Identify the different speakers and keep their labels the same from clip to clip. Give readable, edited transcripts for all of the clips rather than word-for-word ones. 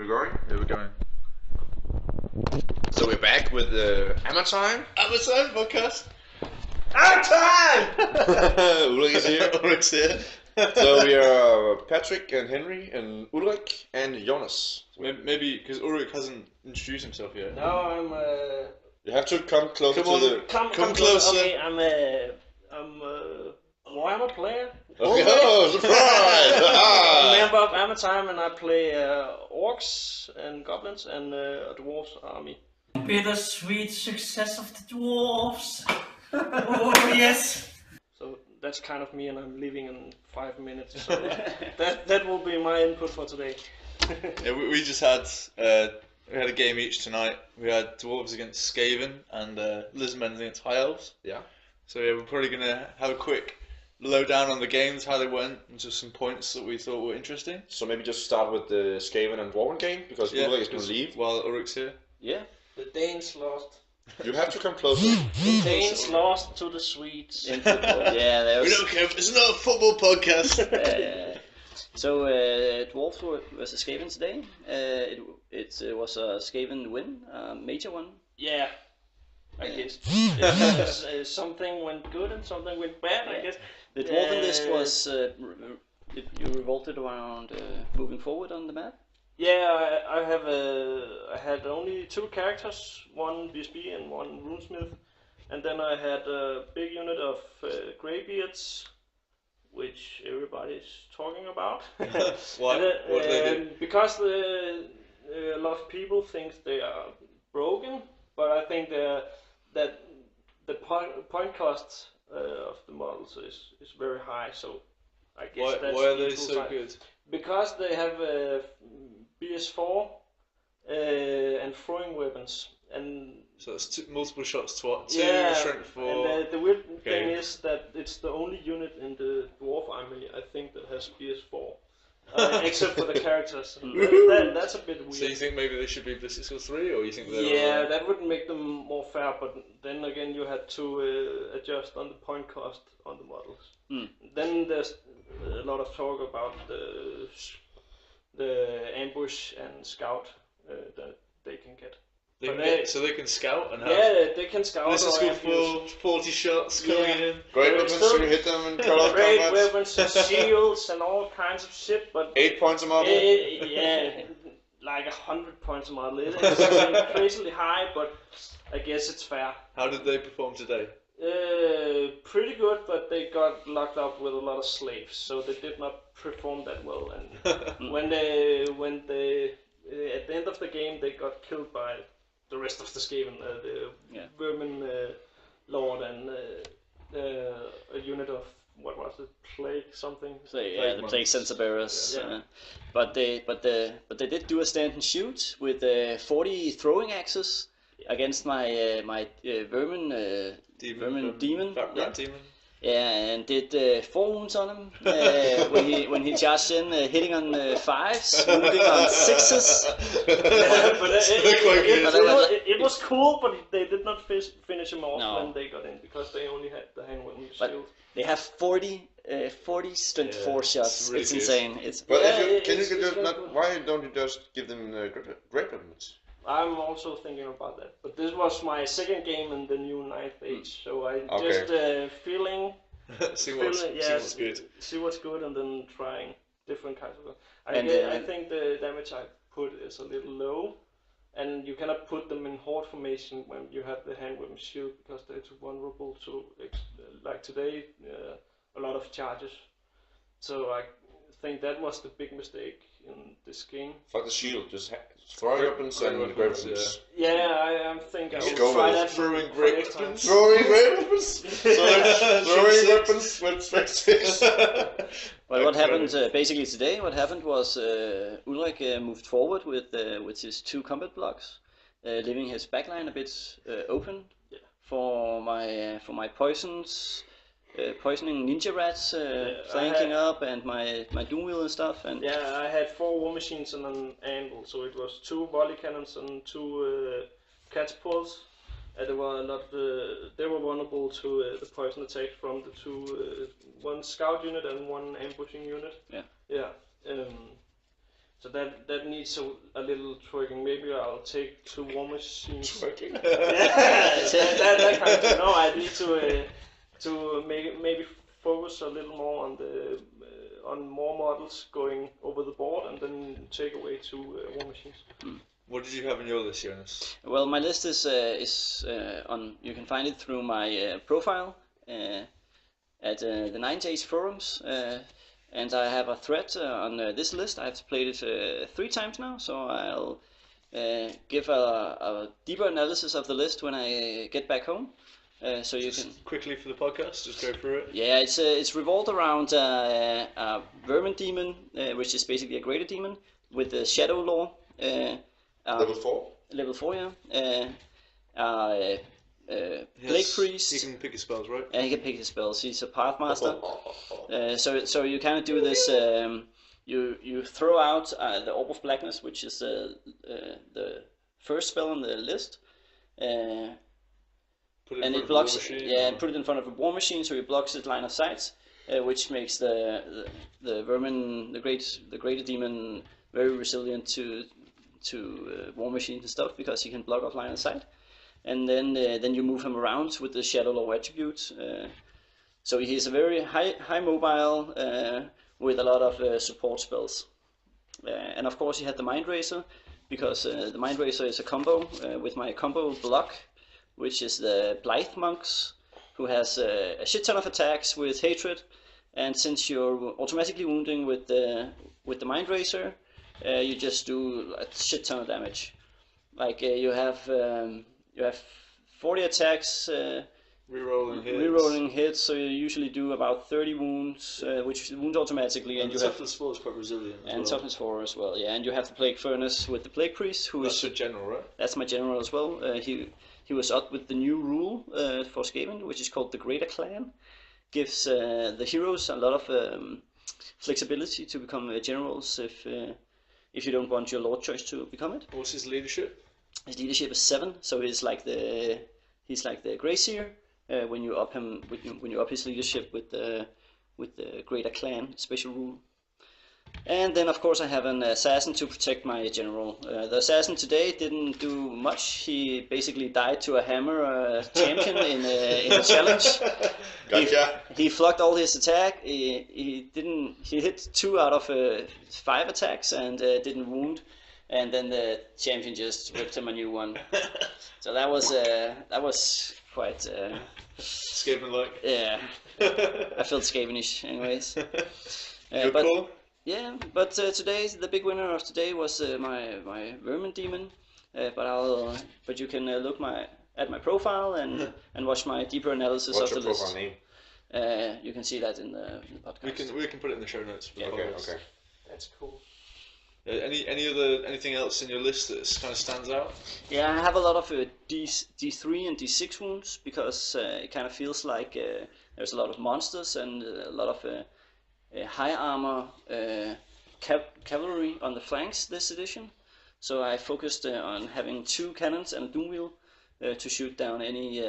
Speaker 1: We're going?
Speaker 2: Yeah, we're going.
Speaker 1: So we're back with Ammertime.
Speaker 2: Ammertime podcast.
Speaker 1: Ammertime! Ulrik is here.
Speaker 2: Ulrik's here.
Speaker 1: So we are Patrick and Henry and Ulrik and Jonas.
Speaker 2: Maybe because Ulrik hasn't introduced himself yet.
Speaker 3: No, I'm.
Speaker 1: You have to come closer
Speaker 2: Come on.
Speaker 1: to the...
Speaker 3: Come
Speaker 2: closer.
Speaker 3: Okay, I'm a Warhammer player.
Speaker 1: Oh, surprise!
Speaker 3: I'm a
Speaker 1: Ah!
Speaker 3: member of Ammertime, and I play orcs and goblins and a Dwarfs Army.
Speaker 4: Bittersweet success of the dwarfs. Oh yes.
Speaker 3: So that's kind of me, and I'm leaving in 5 minutes. So that will be my input for today.
Speaker 2: Yeah, we just had we had a game each tonight. We had Dwarves against Skaven and Lizards against High Elves.
Speaker 1: Yeah.
Speaker 2: So yeah, we're probably gonna have a quick lowdown on the games, how they went, and just some points that we thought were interesting.
Speaker 1: So maybe just start with the Skaven and Dwarven game, because Ulrik is going to leave.
Speaker 2: while Ulrik's here.
Speaker 3: Yeah, the Danes lost.
Speaker 1: You have to come closer.
Speaker 3: The Danes lost to the Swedes.
Speaker 4: Yeah, there was.
Speaker 2: We don't care. It's not a football podcast.
Speaker 4: So Dwarfs versus Skaven today. It was a Skaven win, a major one.
Speaker 3: Yeah, I guess. Something went good and something went bad, I guess.
Speaker 4: The Dwarven list was you revolted around moving forward on the map.
Speaker 3: Yeah, I had only 2 characters, one BSB and one runesmith, and then I had a big unit of Greybeards, which everybody's talking about.
Speaker 2: What do they do?
Speaker 3: Because a lot of people think they are broken, but I think that the point cost of the models is very high. So I guess that's
Speaker 2: why are they
Speaker 3: equal
Speaker 2: so
Speaker 3: time.
Speaker 2: good?
Speaker 3: Because they have BS4 and throwing weapons, and
Speaker 2: So it's multiple shots, 2
Speaker 3: yeah,
Speaker 2: strength 4.
Speaker 3: and the weird
Speaker 2: Okay.
Speaker 3: thing is that it's the only unit in the Dwarf Army I think that has BS4, except for the characters. And that's a bit weird.
Speaker 2: So you think maybe they should be BS6 or 3, or you think they're
Speaker 3: Yeah, that would make them more fair, but then again you had to adjust on the point cost on the models. Then there's a lot of talk about the ambush and scout that they can get.
Speaker 2: so they can scout and have.
Speaker 3: Yeah, they can scout.
Speaker 2: This is
Speaker 3: or
Speaker 2: good
Speaker 3: ambush.
Speaker 2: for 40 shots coming in.
Speaker 1: Great
Speaker 3: They're
Speaker 1: weapons,
Speaker 3: still-
Speaker 1: so you hit them in color
Speaker 3: Great
Speaker 1: combats.
Speaker 3: weapons and shields and all kinds of shit, but
Speaker 1: 8 points a model.
Speaker 3: yeah, like 100 points a model. It's crazily high, but I guess it's fair.
Speaker 2: How did they perform today?
Speaker 3: Pretty good, but they got locked up with a lot of slaves, so they did not perform that well. And when they at the end of the game, they got killed by the rest of the Skaven, the Vermin Lord and a unit of what was it, plague something.
Speaker 4: So yeah, the plague center bearers.
Speaker 3: Yeah.
Speaker 4: But they did do a stand and shoot with 40 throwing axes against my vermin demon.
Speaker 2: Rat demon.
Speaker 4: Yeah, and did 4 wounds on him when he charged in, hitting on 5s, wounding on 6s.
Speaker 3: But it was cool, but they did not finish him off when they got in, because they only had the hand weapon shield.
Speaker 4: They have 40 strength 4 shots.
Speaker 2: Really
Speaker 4: it's
Speaker 2: good.
Speaker 4: insane.
Speaker 1: But
Speaker 3: it's
Speaker 1: why don't you just give them great weapons?
Speaker 3: I'm also thinking about that, but this was my second game in the new 9th age, so I just feeling
Speaker 2: see what's good.
Speaker 3: See what's good, and then trying different kinds of. I think the damage I put is a little low, and you cannot put them in horde formation when you have the hand weapon shield, because they're too vulnerable to, like today, a lot of charges. So I think that was the big mistake in this game.
Speaker 1: Fuck the shield, just throw weapons and great weapons.
Speaker 3: Yeah, I think I
Speaker 1: Just
Speaker 3: will
Speaker 1: go
Speaker 3: try
Speaker 1: with
Speaker 3: that
Speaker 2: throwing
Speaker 3: for
Speaker 2: great
Speaker 3: next time.
Speaker 2: weapons.
Speaker 1: Throwing great weapons! Throwing weapons with strength 6.
Speaker 4: Well, what happened basically today? What happened was Ulrik moved forward with his 2 combat blocks, leaving his backline a bit open for my poisoning ninja rats flanking up, and my doom wheel and stuff. And
Speaker 3: yeah, I had 4 war machines and an anvil, so it was 2 volley cannons and 2 catapults. They were they were vulnerable to the poison attack from the 2, one scout unit and one ambushing unit.
Speaker 4: Yeah.
Speaker 3: Yeah. So that needs a little twerking. Maybe I'll take 2 war machines.
Speaker 1: Twerking?
Speaker 3: that kind of thing. No, I need to maybe focus a little more on the on more models going over the board, and then take away 2 war machines.
Speaker 2: What did you have on your list, Jonas?
Speaker 4: Well, my list is on. You can find it through my profile at the 9 Days forums. And I have a thread on this list. I've played it 3 times now, so I'll give a deeper analysis of the list when I get back home. So you can
Speaker 2: quickly for the podcast, just go through it.
Speaker 4: Yeah, it's revolved around a vermin demon, which is basically a greater demon with the shadow lore.
Speaker 1: Level 4?
Speaker 4: Level 4, yeah. Plague Priest.
Speaker 2: He can pick his spells, right?
Speaker 4: Yeah, he can pick his spells. He's a Pathmaster. So you kind of do this. You throw out the Orb of Blackness, which is the first spell on the list. And it blocks. Put it in front of a war machine, so it blocks its line of sight, which makes the vermin, the greater demon, very resilient to war machines and stuff, because he can block off line of sight. And then you move him around with the Shadow Law attribute. So he's a very high mobile with a lot of support spells. And of course he had the Mind Razor, because the Mind Razor is a combo with my combo block, which is the Blithe Monks, who has a shit ton of attacks with Hatred. And since you're automatically wounding with the Mind Razor, you just do a shit ton of damage. Like you have 40 attacks, rerolling hits, so you usually do about 30 wounds, which wound automatically.
Speaker 2: And Toughness 4 is quite resilient as well.
Speaker 4: Toughness 4 as well, yeah. And you have the Plague Furnace with the Plague Priest, who
Speaker 2: That's your general, right?
Speaker 4: That's my general as well. He was up with the new rule for Skaven, which is called the Greater Clan. Gives the heroes a lot of flexibility to become generals if you don't want your lord choice to become it.
Speaker 2: What's his leadership?
Speaker 4: His leadership is 7, so he's like the Grey Seer. When you up his leadership with the Greater Clan special rule. And then of course I have an assassin to protect my general. The assassin today didn't do much. He basically died to a hammer champion in a challenge.
Speaker 1: Gotcha.
Speaker 4: He flucked all his attack. He hit 2 out of 5 attacks and didn't wound. And then the champion just ripped him a new one. So that was quite
Speaker 2: Skaven-like.
Speaker 4: Yeah. I felt Skavenish anyways.
Speaker 2: Good call.
Speaker 4: Yeah, but today the big winner of today was my vermin demon. But you can look at my profile and watch my deeper analysis
Speaker 1: What's
Speaker 4: of the
Speaker 1: your
Speaker 4: list.
Speaker 1: profile name?
Speaker 4: You can see that in the podcast.
Speaker 2: We can put it in the show notes. For
Speaker 1: Okay.
Speaker 3: That's cool.
Speaker 2: Anything else in your list that kind of stands out?
Speaker 4: Yeah, I have a lot of D3 and D6 wounds, because it kind of feels like there's a lot of monsters and a lot of high armor cavalry on the flanks this edition. So I focused on having 2 cannons and a doom wheel to shoot down any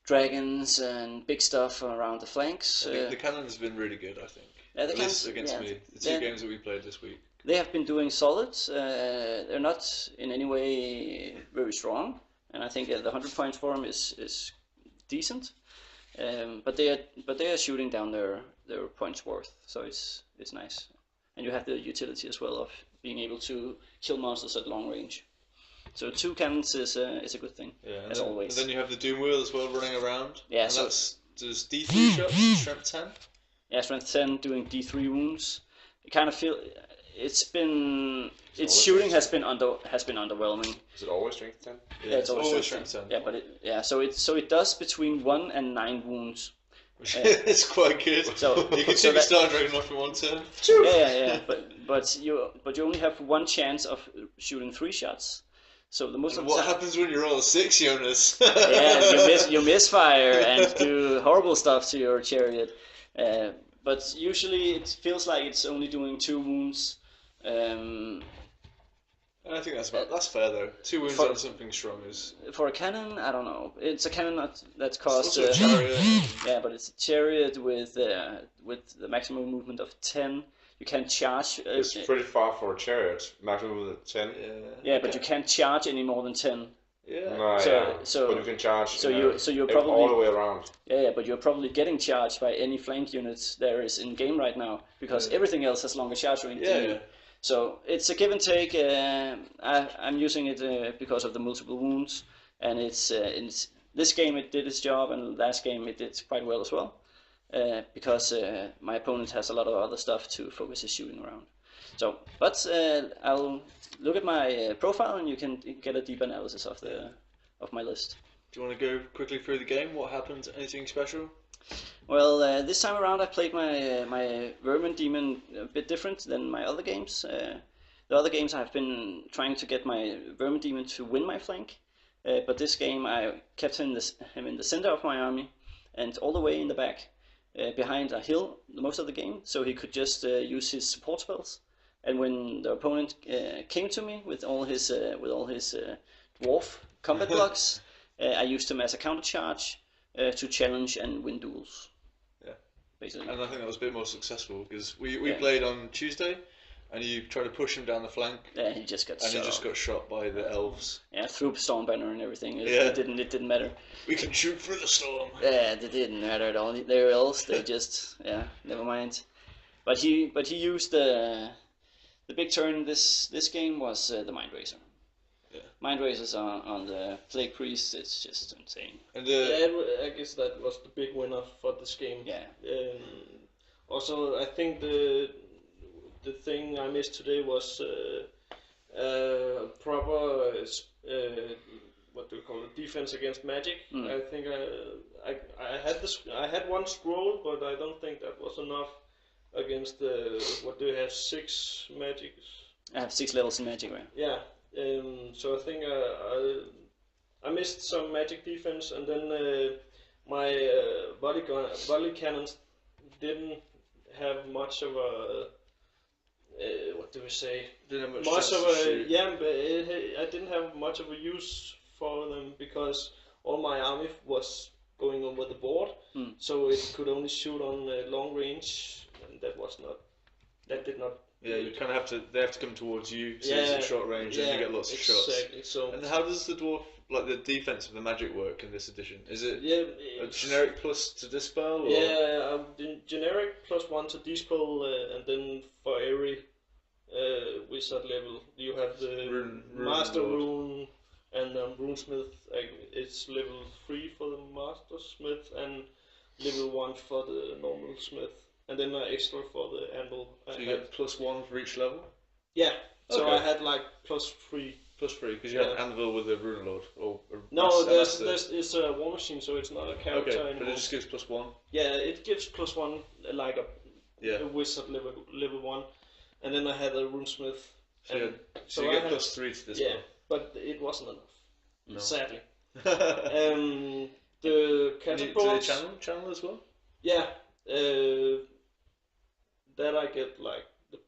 Speaker 4: dragons and big stuff around the flanks.
Speaker 2: The cannons have been really good, I think.
Speaker 4: The
Speaker 2: cannons against me. The 2 games that we played this week.
Speaker 4: They have been doing solid. They're not in any way very strong, and I think the 100 points for them is decent. But they are shooting down their points worth, so it's nice. And you have the utility as well of being able to kill monsters at long range. So 2 cannons is a good thing, as always.
Speaker 2: And then you have the Doom Wheel as well running around.
Speaker 4: Yeah,
Speaker 2: and
Speaker 4: so
Speaker 2: that's does D3 shots, strength 10.
Speaker 4: Yeah, strength 10 doing D3 wounds. I kind of feel its shooting has been underwhelming.
Speaker 1: Is it always strength 10?
Speaker 2: Yeah, it's always strength 10.
Speaker 4: Yeah, but so it does between 1 and 9 wounds.
Speaker 2: It's quite good.
Speaker 4: So
Speaker 2: you can take a Star Dragon off in 1 turn.
Speaker 4: Yeah. But you only have 1 chance of shooting 3 shots. So the most.
Speaker 2: What happens when you roll a 6, Jonas?
Speaker 4: Yeah, you misfire and do horrible stuff to your chariot. But usually it feels like it's only doing 2 wounds.
Speaker 2: I think that's fair though. 2 wounds on something strong is.
Speaker 4: For a cannon, I don't know. It's a cannon that's cost.
Speaker 2: It's also a chariot.
Speaker 4: Yeah, but it's a chariot with the maximum movement of 10. you can't charge.
Speaker 1: It's pretty far for a chariot. Maximum of 10.
Speaker 4: Yeah, but you can't charge any more than 10.
Speaker 2: Yeah.
Speaker 1: No,
Speaker 4: So
Speaker 1: but you can charge.
Speaker 4: you're probably
Speaker 1: all the way around.
Speaker 4: Yeah, but you're probably getting charged by any flank units there is in game right now because everything else has longer charge range than you. So it's a give and take. I'm using it because of the multiple wounds, and it's in this game it did its job, and last game it did quite well as well. Because my opponent has a lot of other stuff to focus his shooting around. So, but I'll look at my profile, and you can get a deep analysis of my list.
Speaker 2: Do you want to go quickly through the game? What happened? Anything special?
Speaker 4: Well, this time around I played my Vermin Demon a bit different than my other games. The other games I've been trying to get my Vermin Demon to win my flank, but this game I kept him in the center of my army and all the way in the back. Behind a hill most of the game, so he could just use his support spells. And when the opponent came to me with all his dwarf combat blocks, I used him as a counter charge to challenge and win duels.
Speaker 2: Yeah,
Speaker 4: basically.
Speaker 2: And I think that was a bit more successful because we played on Tuesday, and you tried to push him down the flank.
Speaker 4: Yeah, he just got
Speaker 2: shot by the elves.
Speaker 4: Yeah, through storm banner and everything. It didn't matter.
Speaker 2: We can shoot through the storm.
Speaker 4: Yeah, it didn't matter at all. They were elves. They just never mind. But he used the big turn this game was the Mind Razor. Yeah. Mind Razors on the Plague Priest. It's just insane.
Speaker 2: And
Speaker 3: I guess that was the big winner for this game.
Speaker 4: Yeah.
Speaker 3: Also, I think the thing I missed today was proper what do you call it, defense against magic. I think I had one scroll, but I don't think that was enough against what do you have, 6 magics?
Speaker 4: I have 6 levels in magic, right?
Speaker 3: Yeah. So I think I missed some magic defense, and then my volley cannons didn't have much of a what do we say?
Speaker 2: Didn't have
Speaker 3: much of a but I didn't have much of a use for them because all my army was going over the board, so it could only shoot on long range, and that did not.
Speaker 2: Yeah, you kind of they have to come towards you, so it's at short range, and you get lots of shots.
Speaker 3: Exactly. So.
Speaker 2: And how does the dwarf, like the defense of the magic, work in this edition? Is it a generic plus to dispel? Or?
Speaker 3: Yeah, generic +1 to dispel, and then for every wizard level you have the master rune and runesmith. It's level 3 for the master smith and level 1 for the normal smith. And then extra for the anvil.
Speaker 2: So you get +1 for each level?
Speaker 3: Yeah. So I had like +3.
Speaker 2: +3, because you had an anvil with a rune lord.
Speaker 3: No, it's a war machine, so it's not a character anymore.
Speaker 2: But it just gives +1?
Speaker 3: Yeah, it gives +1 like a wizard level 1. And then I had a runesmith.
Speaker 2: So you get +3 to this one?
Speaker 3: Yeah, but it wasn't enough, sadly.
Speaker 2: The
Speaker 3: catapults...
Speaker 2: Do they channel as well?
Speaker 3: Yeah. That I get like the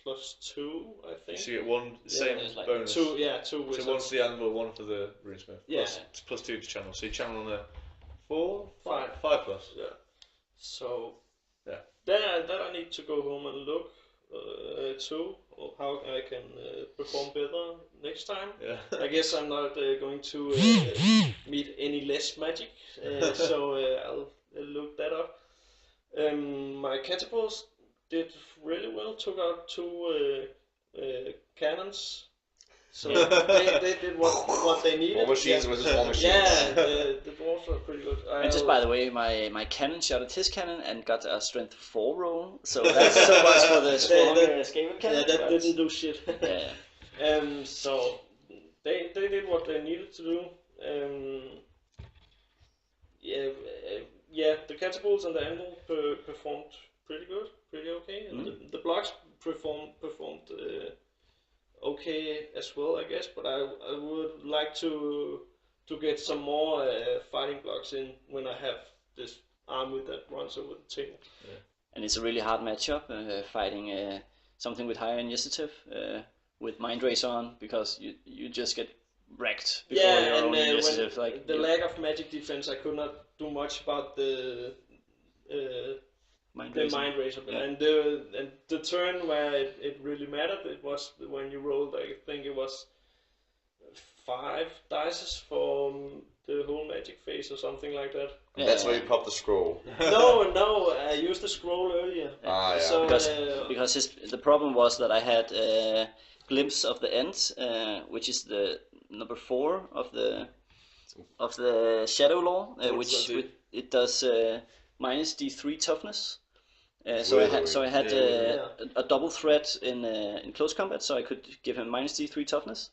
Speaker 3: +2, I think.
Speaker 2: So you get one same
Speaker 4: like
Speaker 2: bonus.
Speaker 3: 2 wizards.
Speaker 2: So one for the anvil, one for the runesmith.
Speaker 3: Yeah.
Speaker 2: It's +2 to channel. So you channel on a 4, 5 plus.
Speaker 3: Yeah. So
Speaker 2: yeah.
Speaker 3: Then I need to go home and look too, or how I can perform better next time.
Speaker 2: Yeah.
Speaker 3: I guess I'm not going to meet any less magic, so I'll look that up. My catapults did really well, took out 2 cannons, so they did what they needed.
Speaker 1: War machines versus war machines.
Speaker 3: Yeah, the dwarves are pretty good.
Speaker 4: And just by the way, my cannon shot at his cannon and got a strength 4 roll, so that's so much for the stronger Skaven cannon.
Speaker 3: Yeah, that didn't do shit.
Speaker 4: Yeah.
Speaker 3: So they did what they needed to do. Yeah, the catapults and the anvil performed pretty good, pretty okay. And the blocks performed okay as well, I guess. But I would like to get some more fighting blocks in when I have this army that runs over the table.
Speaker 4: Yeah. And it's a really hard matchup fighting something with higher initiative with Mind Razor on, because you just get wrecked before your own initiative.
Speaker 3: Like the lack of magic defense, I could not do much about the
Speaker 4: Mind
Speaker 3: The
Speaker 4: Razor.
Speaker 3: Mind Razor.
Speaker 2: Yeah.
Speaker 3: And the turn where it really mattered, it was when you rolled, I think it was 5 dice for the whole magic phase or something like that.
Speaker 1: And that's where you pop the scroll.
Speaker 3: No, I used the scroll earlier.
Speaker 1: Ah, yeah.
Speaker 3: So,
Speaker 4: Because the problem was that I had a glimpse of the end, which is the number 4 of the Shadow Law,
Speaker 2: What does that do?
Speaker 4: it does minus D3 toughness. So I had a double threat in close combat, so I could give him minus D3 toughness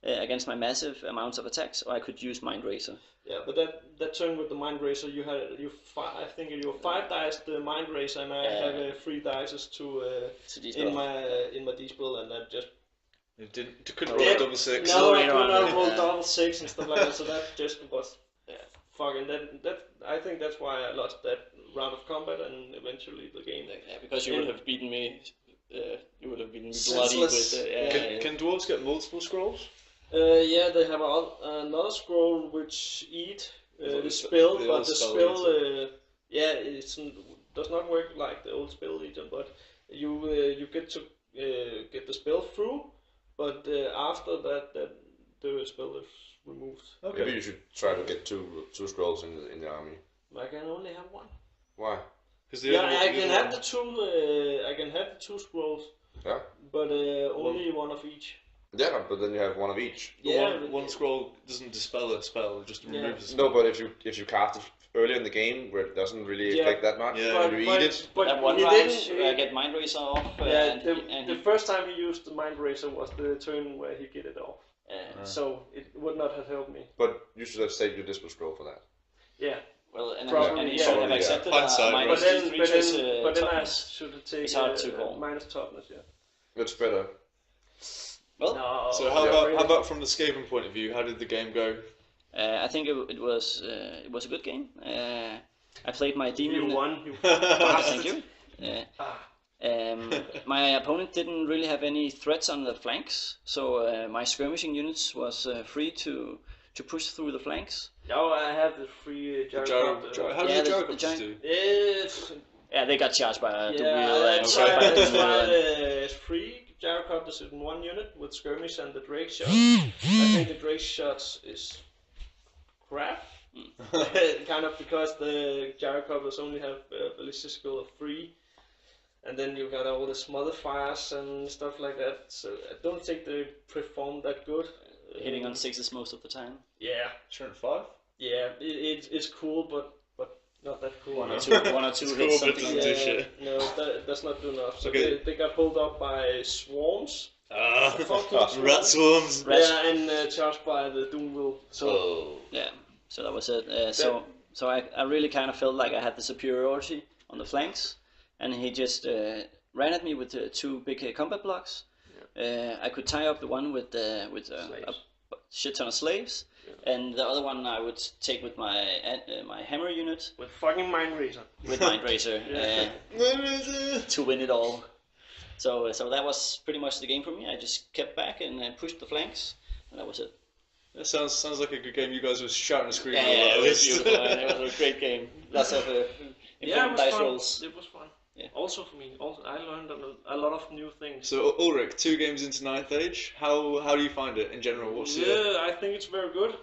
Speaker 4: against my massive amounts of attacks, or I could use Mind Razor.
Speaker 3: yeah, but that turn with the Mind Razor, I think you 5 dice the Mind Razor, and I have 3 dice to in my D-spell, and that just
Speaker 2: You couldn't roll a double 6.
Speaker 3: No, I
Speaker 4: later
Speaker 3: could
Speaker 4: on,
Speaker 3: not
Speaker 4: yeah.
Speaker 3: roll double 6 and stuff like that. So that just was fucking that. I think that's why I lost that round of combat and eventually the game.
Speaker 4: Yeah, because you would have beaten me. You would have been bloody
Speaker 3: Senseless.
Speaker 4: with.
Speaker 2: Can dwarves get multiple scrolls?
Speaker 3: Yeah, they have another scroll which eat the spell,
Speaker 2: the
Speaker 3: but
Speaker 2: old
Speaker 3: the
Speaker 2: spell
Speaker 3: spell, does not work like the old spell eater. But you get to get the spell through, but after that the spell is removed.
Speaker 2: Okay.
Speaker 1: Maybe you should try to get two scrolls in the army.
Speaker 3: I can only have one.
Speaker 1: Why?
Speaker 3: I can have the two. I can have the 2 scrolls.
Speaker 1: Yeah.
Speaker 3: But only one of each.
Speaker 1: Yeah, but then you have one of each.
Speaker 2: One scroll doesn't dispel a spell; it just removes a spell.
Speaker 1: No, but if you cast it early in the game where it doesn't really affect that much,
Speaker 2: Yeah.
Speaker 1: and you eat it.
Speaker 3: But
Speaker 4: That one
Speaker 3: he
Speaker 4: round,
Speaker 3: didn't.
Speaker 4: get Mind Razor off.
Speaker 3: The first time he used the Mind Razor was the turn where he get it off. So it would not have helped me.
Speaker 1: But you should have saved your dispel scroll for that.
Speaker 3: Yeah.
Speaker 4: Well, and
Speaker 3: Probably,
Speaker 4: he
Speaker 3: yeah.
Speaker 4: should have
Speaker 1: Probably,
Speaker 4: accepted
Speaker 2: Hindsight,
Speaker 4: Mind
Speaker 3: But
Speaker 4: Razor
Speaker 3: then I
Speaker 4: toughness.
Speaker 3: should have taken
Speaker 4: It's hard to call.
Speaker 3: minus toughness. Yeah.
Speaker 1: It's better.
Speaker 4: Well,
Speaker 3: No.
Speaker 2: So how about from the Skaven point of view? How did the game go?
Speaker 4: I think it was a good game. I played my demon.
Speaker 3: You won. You
Speaker 4: Thank you. My opponent didn't really have any threats on the flanks, so my skirmishing units was free to push through the flanks.
Speaker 3: Oh, I have the free
Speaker 2: How
Speaker 4: Yeah,
Speaker 2: did
Speaker 4: the
Speaker 2: the
Speaker 4: giant-
Speaker 2: do?
Speaker 4: Yeah, they got charged by a
Speaker 3: I
Speaker 4: wheel.
Speaker 3: tried 3 gyrocopters in 1 unit with skirmish and the Drake shot. I think the Drake shots is crap. Kind of because the gyrocopters only have ballistic skill of 3. And then you got all the modifiers and stuff like that. So I don't think they perform that good.
Speaker 4: Hitting on 6s most of the time.
Speaker 3: Yeah.
Speaker 2: Turn 5.
Speaker 3: Yeah, it's cool, but not that cool.
Speaker 4: One or two
Speaker 2: It's
Speaker 4: hits
Speaker 2: cool, but
Speaker 4: something.
Speaker 2: doesn't do shit.
Speaker 3: No, that's not good enough. So
Speaker 2: Okay.
Speaker 3: they got pulled up by swarms.
Speaker 2: Fucking
Speaker 3: swarms.
Speaker 2: rat swarms.
Speaker 3: Yeah, and charged by the Doomwheel. So
Speaker 4: Yeah, so that was it. So I really kind of felt like I had the superiority on the flanks, and he just ran at me with 2 big combat blocks. I could tie up the one with a shit ton of slaves, and the other one I would take with my hammer unit
Speaker 3: with fucking Mind Razor.
Speaker 4: with Mind Razor to win it all. So that was pretty much the game for me. I just kept back and pushed the flanks, and that was it.
Speaker 2: That sounds like a good game. You guys were shouting and screaming.
Speaker 4: Yeah,
Speaker 2: a lot.
Speaker 4: it was beautiful. And it was a great game. Lots of important dice rolls.
Speaker 3: It was fun.
Speaker 4: Yeah.
Speaker 3: Also for me, I learned a lot of new things.
Speaker 2: So Ulrik, 2 games into 9th Age. How do you find it in general? What's your...
Speaker 3: I think it's very good.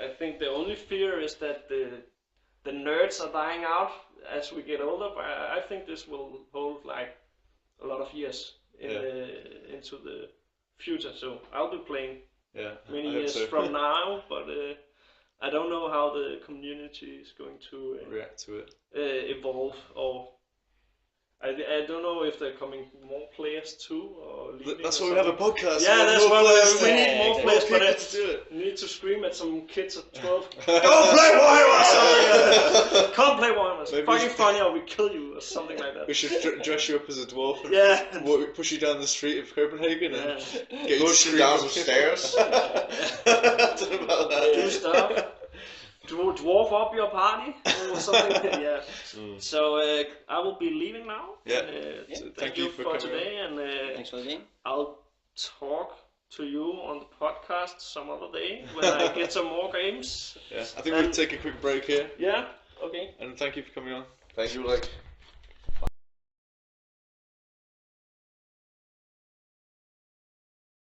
Speaker 3: I think the only fear is that the nerds are dying out as we get older. But I think this will hold like a lot of years into the future. So I'll be playing many years from now, but I don't know how the community is going to
Speaker 2: react to it,
Speaker 3: evolve, or I don't know if they're coming more players too, or leaving.
Speaker 2: That's
Speaker 3: or
Speaker 2: why we have a
Speaker 3: something.
Speaker 2: podcast.
Speaker 3: Yeah, that's why we need more players, but
Speaker 2: people to do it.
Speaker 3: we need to scream at some kids at 12.
Speaker 2: Go play Warhammer!
Speaker 3: Come play Warhammer. It's
Speaker 2: Maybe
Speaker 3: fucking
Speaker 2: we should-
Speaker 3: funny, or we kill you, or something like that.
Speaker 2: We should dress you up as a dwarf and
Speaker 3: Yeah.
Speaker 2: push you down the street of Copenhagen and get you to
Speaker 1: Push you
Speaker 2: scream
Speaker 1: down
Speaker 2: at
Speaker 1: some
Speaker 2: people.
Speaker 1: stairs.
Speaker 2: I don't know about that.
Speaker 3: Do stuff. Dwarf up your party or something. Yeah. So I will be leaving now.
Speaker 2: Yeah.
Speaker 3: So
Speaker 2: Thank
Speaker 3: thank
Speaker 2: you
Speaker 3: you
Speaker 2: for
Speaker 3: for
Speaker 2: coming
Speaker 3: today, and
Speaker 4: Thanks for the game.
Speaker 3: I'll talk to you on the podcast some other day when I get some more games.
Speaker 2: Yeah, I think we'll take a quick break here,
Speaker 3: Yeah. Okay.
Speaker 2: and thank you for coming on.
Speaker 1: Thank you, Ulrik.